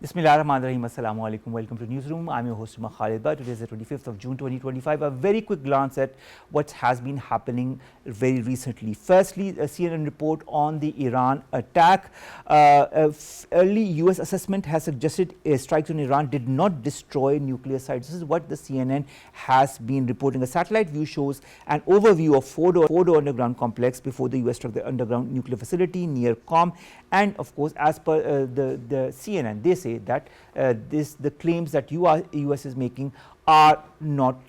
Bismillahirrahmanirrahim. Assalamu alaikum. Welcome to Newsroom. I'm your host Khalid. Today is the 25th of June 2025. A very quick glance at what has been happening very recently. Firstly, a CNN report on the Iran attack. Early US assessment has suggested strikes on Iran did not destroy nuclear sites. This is what the CNN has been reporting. A satellite view shows an overview of Fordo underground complex before the US struck the underground nuclear facility near Qom. And of course, as per the CNN, they say that the claims that US is making are not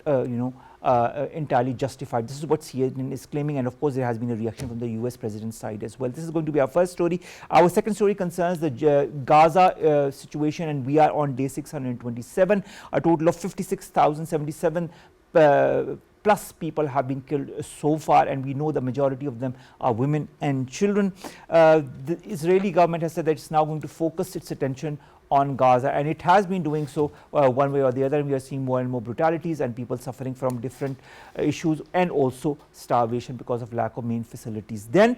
entirely justified. This is what CNN is claiming, and of course there has been a reaction from the US president's side as well. This is going to be our first story. Our second story concerns the Gaza situation, and we are on day 627. A total of 56,077 plus people have been killed so far, and we know the majority of them are women and children. The Israeli government has said that it's now going to focus its attention on Gaza, and it has been doing so one way or the other, and we are seeing more and more brutalities and people suffering from different issues, and also starvation because of lack of main facilities. Then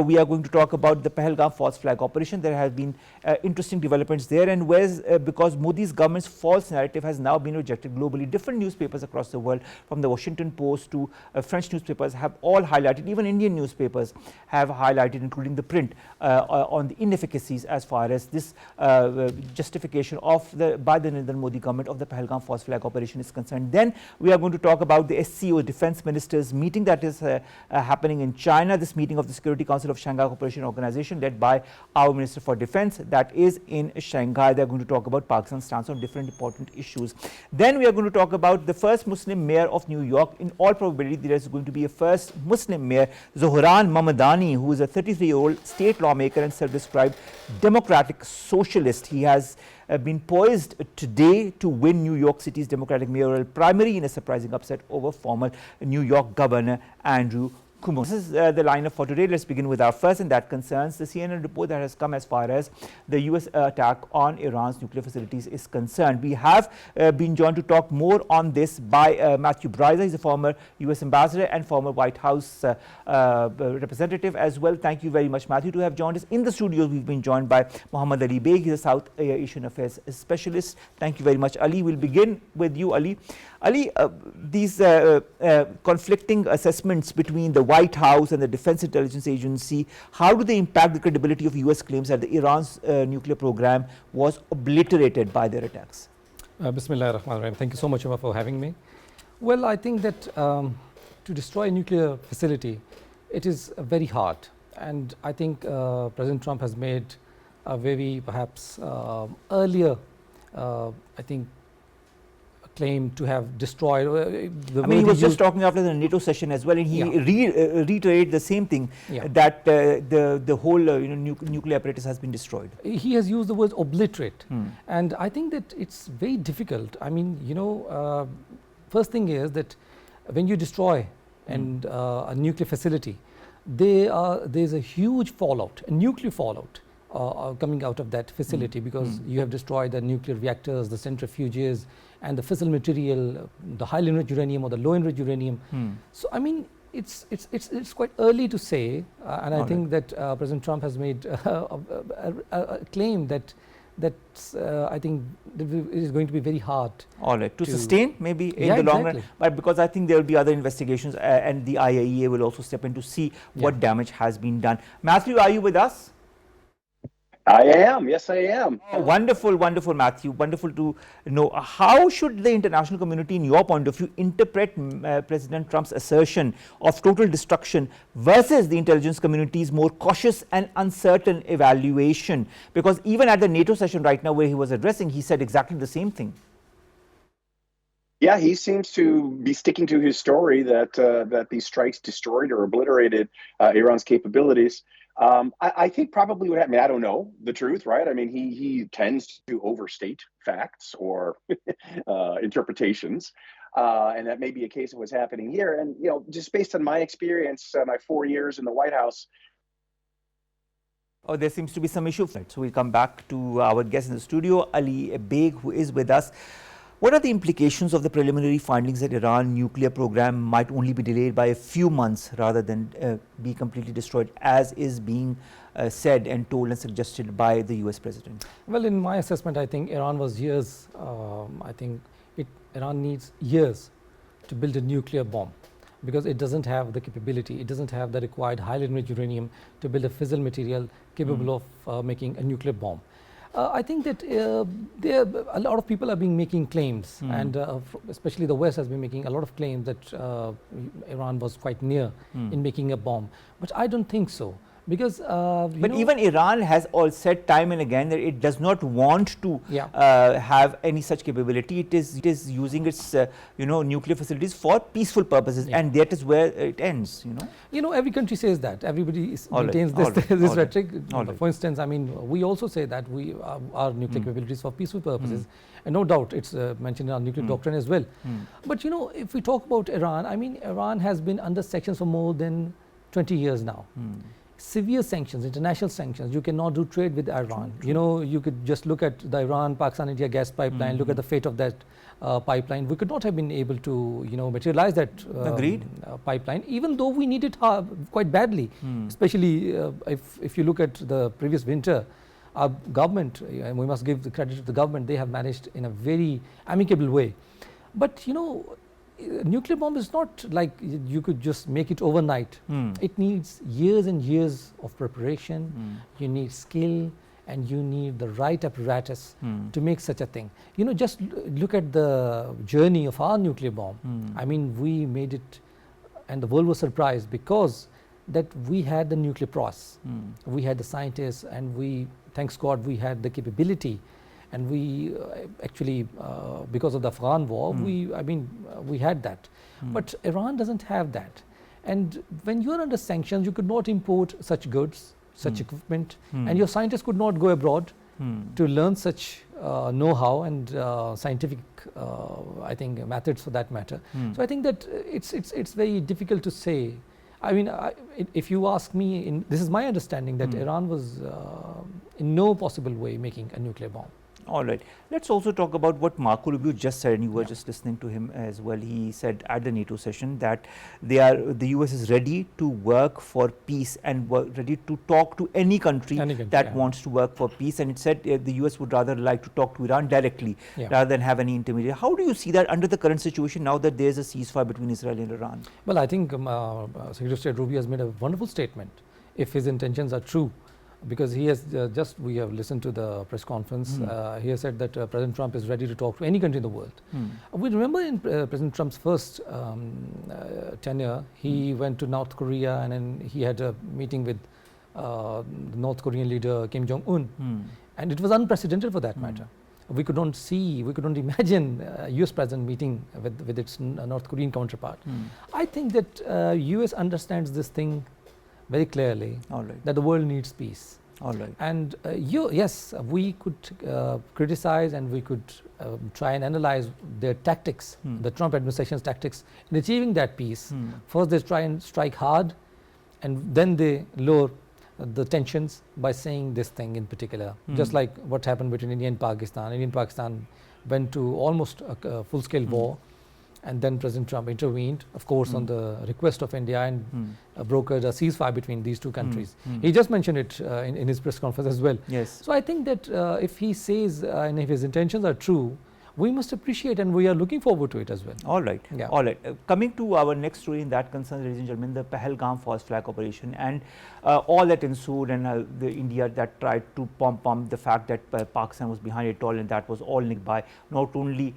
we are going to talk about the Pahalgam false flag operation. There have been interesting developments there, and because Modi's government's false narrative has now been rejected globally. Different newspapers across the world, from the Washington Post to French newspapers, have all highlighted, even Indian newspapers have highlighted, including the print, on the inefficacies as far as this justification of by the Narendra Modi government of the Pahalgam false flag operation is concerned. Then we are going to talk about the SCO, defense ministers meeting, that is happening in China. This meeting of the Security Council of Shanghai Cooperation Organization, led by our Minister for Defense, that is in Shanghai. They are going to talk about Pakistan's stance on different important issues. Then we are going to talk about the first Muslim mayor of New York. In all probability, there is going to be a first Muslim mayor, Zohran Mamdani, who is a 33-year-old state lawmaker and self-described democratic socialist. He has been poised today to win New York City's Democratic mayoral primary in a surprising upset over former New York Governor Andrew Cuomo. This is the lineup for today. Let's begin with our first, and that concerns the CNN report that has come as far as the US attack on Iran's nuclear facilities is concerned. We have been joined to talk more on this by Matthew Bryza. He's a former US ambassador and former White House representative as well. Thank you very much, Matthew, to have joined us. In the studio, we've been joined by Muhammad Ali Beg. He's a South Asian Affairs specialist. Thank you very much, Ali. We'll begin with you, Ali. Ali, these conflicting assessments between the White House and the Defense Intelligence Agency, how do they impact the credibility of US claims that Iran's nuclear program was obliterated by their attacks? Bismillah ar-Rahman ar-Rahim. Thank you so much for having me. Well, I think that to destroy a nuclear facility, it is very hard. And I think President Trump has made a very perhaps earlier, I think, claim to have destroyed. He was just talking after the NATO session as well, and he reiterated the same thing, that the whole nuclear apparatus has been destroyed. He has used the word obliterate, and I think that it's very difficult. I mean, first thing is that when you destroy a nuclear facility, there's a huge fallout, a nuclear fallout coming out of that facility, because you have destroyed the nuclear reactors, the centrifuges, and the fissile material, the highly enriched uranium or the low enriched uranium. So I mean, it's quite early to say, and I think that President Trump has made a claim that I think it is going to be very hard. All right, to sustain maybe in the long run, but because I think there will be other investigations, and the IAEA will also step in to see what damage has been done. Matthew, are you with us? I am. Yes, I am. Oh, wonderful, wonderful, Matthew. Wonderful to know. How should the international community, in your point of view, interpret President Trump's assertion of total destruction versus the intelligence community's more cautious and uncertain evaluation? Because even at the NATO session right now, where he was addressing, he said exactly the same thing. Yeah, he seems to be sticking to his story that these strikes destroyed or obliterated Iran's capabilities. I think probably what happened, I don't know the truth, right? I mean, he tends to overstate facts or interpretations, and that may be a case of what's happening here. And, just based on my experience, my 4 years in the White House. Oh, there seems to be some issue. So we'll come back to our guest in the studio, Ali Beg, who is with us. What are the implications of the preliminary findings that Iran nuclear program might only be delayed by a few months rather than be completely destroyed, as is being said and told and suggested by the US president? Well, in my assessment, I think Iran was years, I think Iran needs years to build a nuclear bomb, because it doesn't have the capability, it doesn't have the required highly enriched uranium to build a fissile material capable of making a nuclear bomb. I think that a lot of people are making claims, and especially the West has been making a lot of claims that Iran was quite near in making a bomb. But I don't think so. Because but even Iran has all said time and again that it does not want to have any such capability. It is using its nuclear facilities for peaceful purposes, and that is where it ends. Every country says that. Everybody maintains this rhetoric. For instance, I mean, we also say that we our nuclear capabilities for peaceful purposes, and no doubt it's mentioned in our nuclear doctrine as well. But if we talk about Iran, I mean, Iran has been under sanctions for more than 20 years now. Severe sanctions, international sanctions. You cannot do trade with Iran. You could just look at the Iran-Pakistan-India gas pipeline, look at the fate of that pipeline. We could not have been able to, materialize that pipeline, even though we need it quite badly. Especially if you look at the previous winter, our government, and we must give the credit to the government, they have managed in a very amicable way. But nuclear bomb is not like you could just make it overnight. It needs years and years of preparation. You need skill, and you need the right apparatus to make such a thing. Just look at the journey of our nuclear bomb. I mean, we made it, and the world was surprised because that we had the nuclear process. We had the scientists, and thanks God, we had the capability. And we actually, because of the Afghan war, we had that. But Iran doesn't have that. And when you are under sanctions, you could not import such goods, such equipment, and your scientists could not go abroad to learn such know-how and scientific, I think, methods for that matter. So I think that it's very difficult to say. I mean, if you ask me, this is my understanding that Iran was in no possible way making a nuclear bomb. All right. Let's also talk about what Marco Rubio just said, and you were just listening to him as well. He said at the NATO session that the US is ready to work for peace and ready to talk to any country that wants to work for peace. And it said the US would rather like to talk to Iran directly rather than have any intermediary. How do you see that under the current situation now that there is a ceasefire between Israel and Iran? Well, I think Secretary of State Rubio has made a wonderful statement, if his intentions are true. Because he has we have listened to the press conference, he has said that President Trump is ready to talk to any country in the world. We remember in President Trump's first tenure, he went to North Korea, and then he had a meeting with the North Korean leader Kim Jong-un, and it was unprecedented for that matter. We could not imagine a US president meeting with its North Korean counterpart. I think that US understands this thing very clearly, that the world needs peace. And yes, we could criticize, and we could try and analyze their tactics, the Trump administration's tactics in achieving that peace. First, they try and strike hard, and then they lower the tensions by saying this thing in particular. Just like what happened between India and Pakistan. India and Pakistan went to almost a full-scale war. And then President Trump intervened, of course, on the request of India, and brokered a ceasefire between these two countries. He just mentioned it in his press conference as well. So I think that if he says, and if his intentions are true, we must appreciate, and we are looking forward to it as well. All right. Coming to our next story in that concern, ladies and gentlemen, the Pahalgam false flag operation and all that ensued, and the India that tried to pump the fact that Pakistan was behind it all, and that was all nicked by not only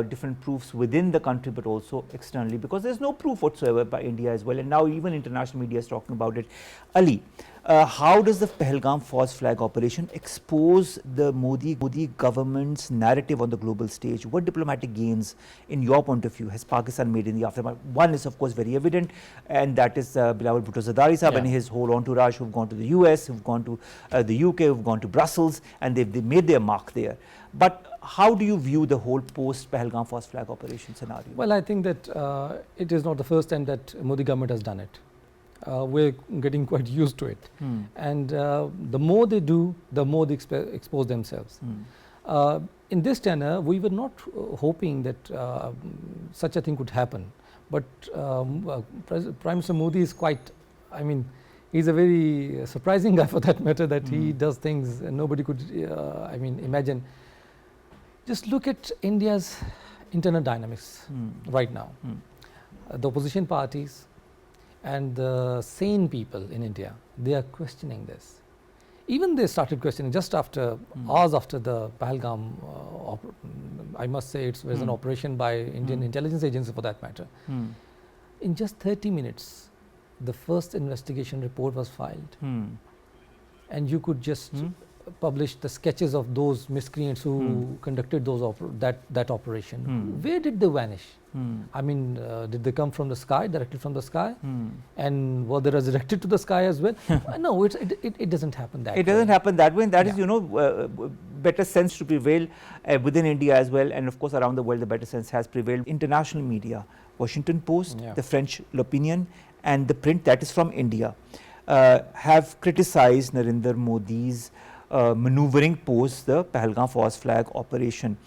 different proofs within the country but also externally, because there's no proof whatsoever by India as well, and now even international media is talking about it. Ali, how does the Pahalgam false flag operation expose the Modi government's narrative on the global stage? What diplomatic gains, in your point of view, has Pakistan made in the aftermath? One is, of course, very evident, and that is Bilawal Bhutto Zardari Sahab and his whole entourage who've gone to the US, who've gone to the UK, who've gone to Brussels, and they've made their mark there. But how do you view the whole post-Pahalgam false flag operation scenario? Well, I think that it is not the first time that Modi government has done it. We're getting quite used to it. And the more they do, the more they expose themselves. In this tenor, we were not hoping that such a thing could happen. But Prime Minister Modi is quite, I mean, He's a very surprising guy for that matter, that he does things nobody could, I mean, imagine. Just look at India's internal dynamics right now. The opposition parties and the sane people in India, they are questioning this. Even they started questioning just after, hours after the Pahalgam, I must say it was an operation by Indian intelligence agency for that matter. In just 30 minutes, the first investigation report was filed. And you could just publish the sketches of those miscreants who conducted those that operation. Where did they vanish? I mean, did they come from the sky, directly from the sky? And were they resurrected to the sky as well? No, it doesn't happen that way. It doesn't happen that way, and that is, you know, better sense to prevail within India as well, and of course around the world the better sense has prevailed. International media, Washington Post, the French L'Opinion, and the print that is from India have criticized Narendra Modi's maneuvering post the Pahalgam false flag operation.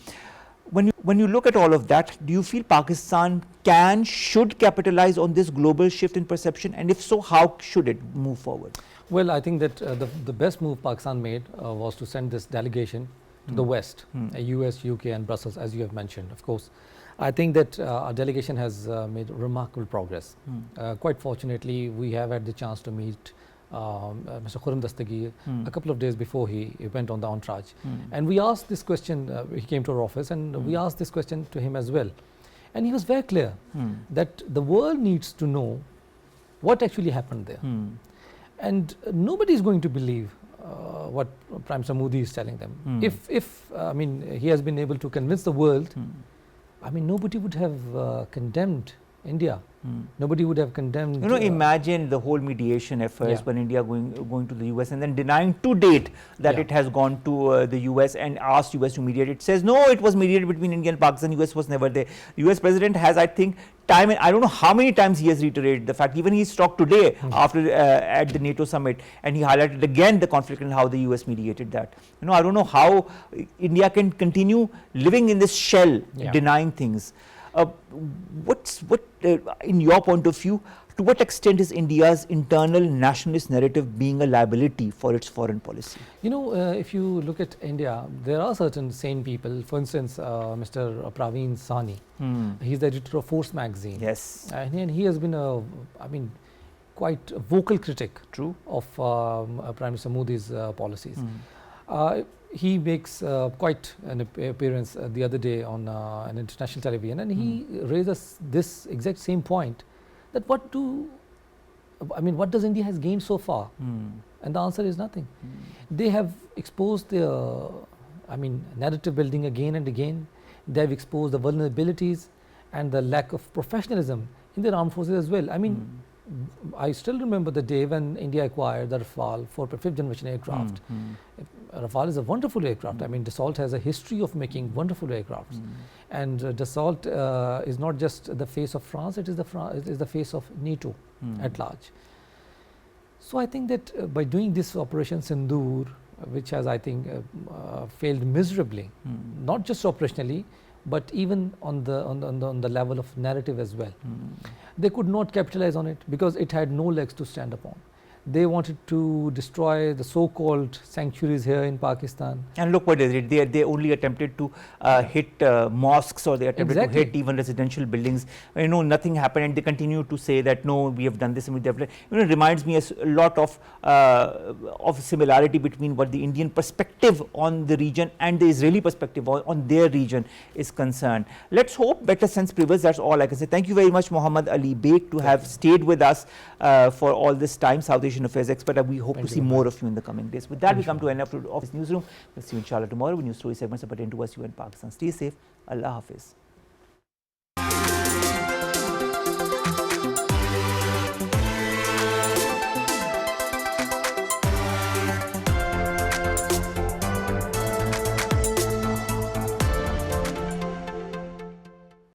When you look at all of that, do you feel Pakistan should capitalize on this global shift in perception, and if so, how should it move forward? Well, I think that the best move Pakistan made was to send this delegation to the West, US, UK and Brussels, as you have mentioned, of course. I think that our delegation has made remarkable progress. Quite fortunately, we have had the chance to meet Mr. Khurram Dastagir a couple of days before he went on the entourage. And we asked this question, he came to our office, and we asked this question to him as well. And he was very clear that the world needs to know what actually happened there. And nobody is going to believe what Prime Minister Modi is telling them. If I mean, he has been able to convince the world, I mean, nobody would have condemned India. Nobody would have condemned. You know, imagine the whole mediation efforts when India going to the US and then denying to date that it has gone to the US and asked US to mediate. It says no, it was mediated between India and Pakistan. US was never there. The US president has, I think, time, and I don't know how many times he has reiterated the fact. Even he's talked today after at the NATO summit, and he highlighted again the conflict and how the US mediated that. You know, I don't know how India can continue living in this shell, denying things. In your point of view, to what extent is India's internal nationalist narrative being a liability for its foreign policy? You know, if you look at India, there are certain sane people. For instance, Mr. Praveen Sahni, he's the editor of Force magazine. Yes. And he has been quite a vocal critic of Prime Minister Modi's policies. He makes quite an appearance the other day on an international television, and he raises this exact same point, that what does India has gained so far? And the answer is nothing. They have exposed their, narrative building again and again. They have exposed the vulnerabilities and the lack of professionalism in their armed forces as well. I mean, I still remember the day when India acquired the Rafale 5th generation aircraft. Rafale is a wonderful aircraft. I mean, Dassault has a history of making wonderful aircrafts. And Dassault is not just the face of France, it is the face of NATO at large. So I think that by doing this Operation Sindoor, which has, I think, failed miserably, not just operationally, but even on the level of narrative as well. They could not capitalize on it because it had no legs to stand upon. They wanted to destroy the so-called sanctuaries here in Pakistan. And look what they did. They only attempted to hit mosques, or they attempted to hit even residential buildings. You know, nothing happened, and they continue to say that no, we have done this and we have done. You know, it reminds me a lot of similarity between what the Indian perspective on the region and the Israeli perspective on their region is concerned. Let's hope better sense prevails. That's all I can say. Thank you very much, Muhammad Ali Beg, to have stayed with us for all this time, South Asian Affairs expert. We hope to see more of you in the coming days. With that, we come to an end of this newsroom. We'll see you inshallah tomorrow with new story segments that pertain to us, you and Pakistan. Stay safe. Allah Hafiz.